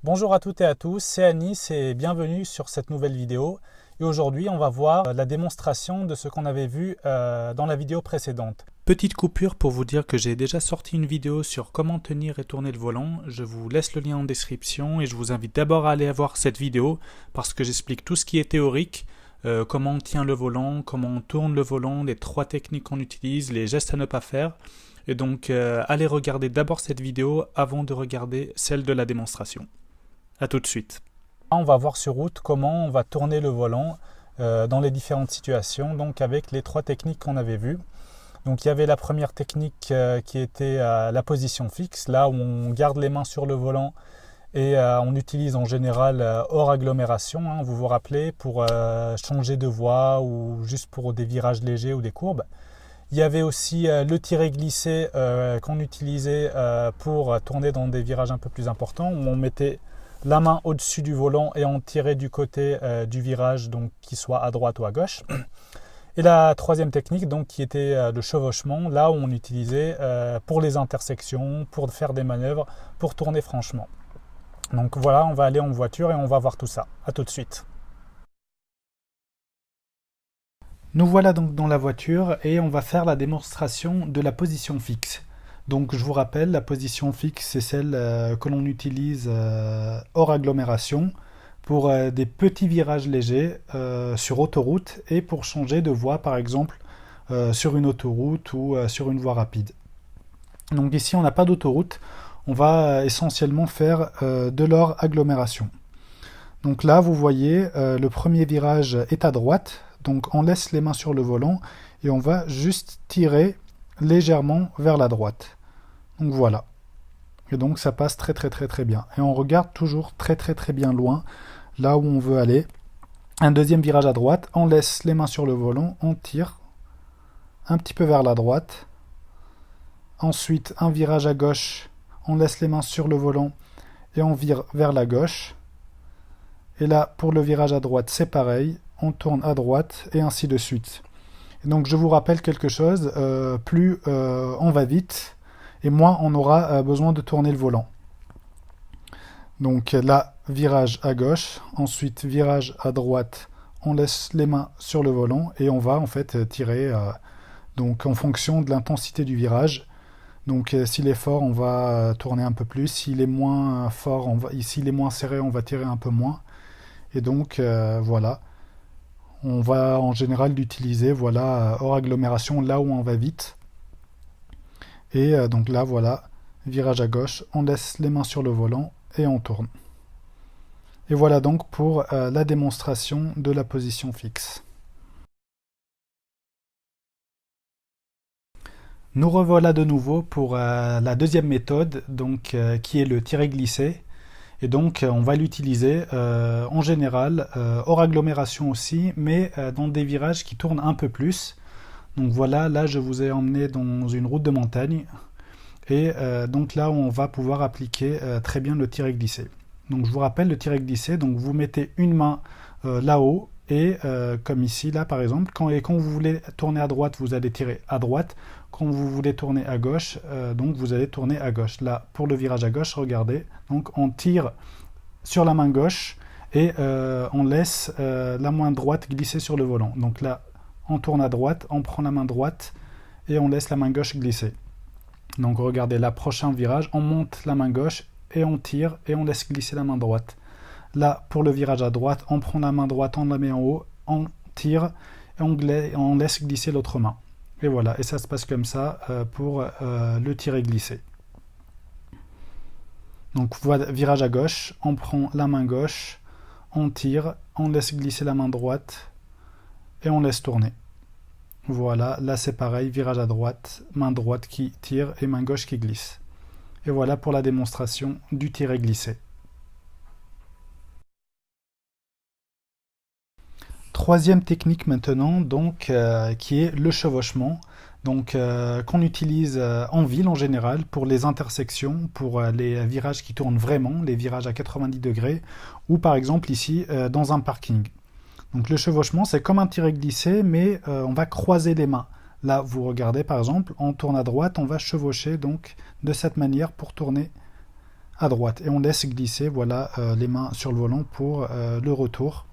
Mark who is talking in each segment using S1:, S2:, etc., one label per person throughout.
S1: Bonjour à toutes et à tous, c'est Anis et bienvenue sur cette nouvelle vidéo. Et aujourd'hui, on va voir la démonstration de ce qu'on avait vu dans la vidéo précédente. Petite coupure pour vous dire que j'ai déjà sorti une vidéo sur comment tenir et tourner le volant. Je vous laisse le lien en description et je vous invite d'abord à aller voir cette vidéo parce que j'explique tout ce qui est théorique, comment on tient le volant, comment on tourne le volant, les 3 techniques qu'on utilise, les gestes à ne pas faire. Et donc, allez regarder d'abord cette vidéo avant de regarder celle de la démonstration. A tout de suite. On va voir sur route comment on va tourner le volant dans les différentes situations, donc avec les 3 techniques qu'on avait vues. Donc il y avait la première technique qui était la position fixe, là où on garde les mains sur le volant et on utilise en général hors agglomération, hein, vous vous rappelez, pour changer de voie ou juste pour des virages légers ou des courbes. Il y avait aussi le tiré-glissé qu'on utilisait pour tourner dans des virages un peu plus importants, où on mettait la main au-dessus du volant et on tirait du côté du virage, donc qu'il soit à droite ou à gauche. Et la troisième technique, donc, qui était le chevauchement, là où on utilisait pour les intersections, pour faire des manœuvres, pour tourner franchement. Donc voilà, on va aller en voiture et on va voir tout ça. A tout de suite. Nous voilà donc dans la voiture et on va faire la démonstration de la position fixe. Donc je vous rappelle, la position fixe, c'est celle que l'on utilise hors agglomération pour des petits virages légers sur autoroute et pour changer de voie, par exemple, sur une autoroute ou sur une voie rapide. Donc ici, on n'a pas d'autoroute, on va essentiellement faire de l'hors agglomération. Donc là, vous voyez, le premier virage est à droite, donc on laisse les mains sur le volant et on va juste tirer légèrement vers la droite. Donc voilà. Et donc ça passe très bien. Et on regarde toujours très bien loin, là où on veut aller. Un deuxième virage à droite, on laisse les mains sur le volant, on tire un petit peu vers la droite. Ensuite, un virage à gauche, on laisse les mains sur le volant et on vire vers la gauche. Et là, pour le virage à droite, c'est pareil, on tourne à droite et ainsi de suite. Et donc je vous rappelle quelque chose, plus on va vite, et moins on aura besoin de tourner le volant. Donc là, virage à gauche, ensuite virage à droite, on laisse les mains sur le volant et on va en fait tirer donc en fonction de l'intensité du virage. Donc s'il est fort, on va tourner un peu plus, s'il est moins fort, s'il est moins serré, on va tirer un peu moins. Et donc voilà, on va en général l'utiliser voilà, hors agglomération, là où on va vite. Et donc là, voilà, virage à gauche, on laisse les mains sur le volant et on tourne. Et voilà donc pour la démonstration de la position fixe. Nous revoilà de nouveau pour la deuxième méthode, donc, qui est le tiré-glissé. Et donc on va l'utiliser en général hors agglomération aussi, mais dans des virages qui tournent un peu plus. Donc voilà, là je vous ai emmené dans une route de montagne et donc là on va pouvoir appliquer très bien le tiré-glissé. Donc je vous rappelle le tiré-glissé, donc vous mettez une main là-haut et comme ici là par exemple, quand vous voulez tourner à droite, vous allez tirer à droite. Quand vous voulez tourner à gauche, donc vous allez tourner à gauche. Là pour le virage à gauche, regardez, donc on tire sur la main gauche et on laisse la main droite glisser sur le volant. Donc là on tourne à droite, on prend la main droite et on laisse la main gauche glisser. Donc regardez, là, prochain virage, on monte la main gauche et on tire et on laisse glisser la main droite. Là, pour le virage à droite, on prend la main droite, on la met en haut, on tire et on laisse glisser l'autre main. Et voilà, et ça se passe comme ça pour le tirer-glisser. Donc virage à gauche, on prend la main gauche, on tire, on laisse glisser la main droite et on laisse tourner. Voilà, là c'est pareil, virage à droite, main droite qui tire et main gauche qui glisse. Et voilà pour la démonstration du tiré-glissé. Troisième technique maintenant, donc, qui est le chevauchement, donc qu'on utilise en ville en général pour les intersections, pour les virages qui tournent vraiment, les virages à 90 degrés, ou par exemple ici dans un parking. Donc le chevauchement, c'est comme un tiré-glissé, mais on va croiser les mains. Là, vous regardez par exemple, on tourne à droite, on va chevaucher donc de cette manière pour tourner à droite et on laisse glisser, voilà, les mains sur le volant pour le retour.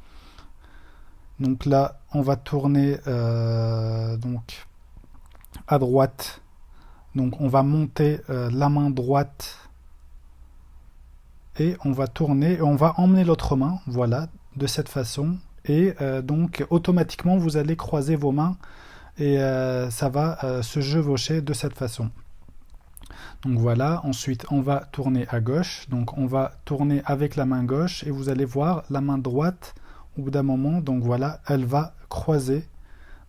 S1: Donc là, on va tourner donc à droite. Donc on va monter la main droite et on va tourner et on va emmener l'autre main, voilà, de cette façon. Et donc automatiquement, vous allez croiser vos mains et ça va se chevaucher de cette façon. Donc voilà, ensuite on va tourner à gauche, donc on va tourner avec la main gauche et vous allez voir la main droite au bout d'un moment, donc voilà, elle va croiser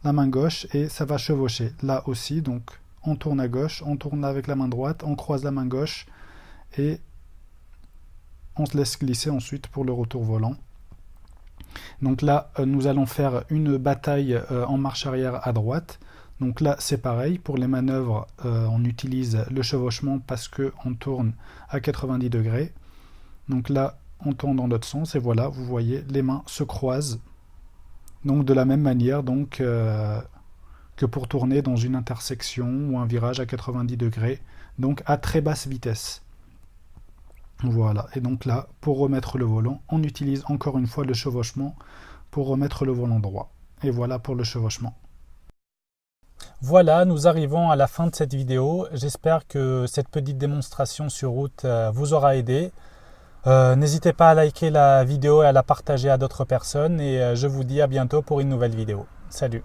S1: la main gauche et ça va chevaucher. Là aussi, donc on tourne à gauche, on tourne avec la main droite, on croise la main gauche et on se laisse glisser ensuite pour le retour volant. Donc là, nous allons faire une bataille en marche arrière à droite. Donc là, c'est pareil, pour les manœuvres, on utilise le chevauchement parce qu'on tourne à 90 degrés. Donc là, on tourne dans l'autre sens et voilà, vous voyez, les mains se croisent. Donc de la même manière donc, que pour tourner dans une intersection ou un virage à 90 degrés, donc à très basse vitesse. Voilà, et donc là, pour remettre le volant, on utilise encore une fois le chevauchement pour remettre le volant droit. Et voilà pour le chevauchement. Voilà, nous arrivons à la fin de cette vidéo. J'espère que cette petite démonstration sur route vous aura aidé. N'hésitez pas à liker la vidéo et à la partager à d'autres personnes. Et je vous dis à bientôt pour une nouvelle vidéo. Salut!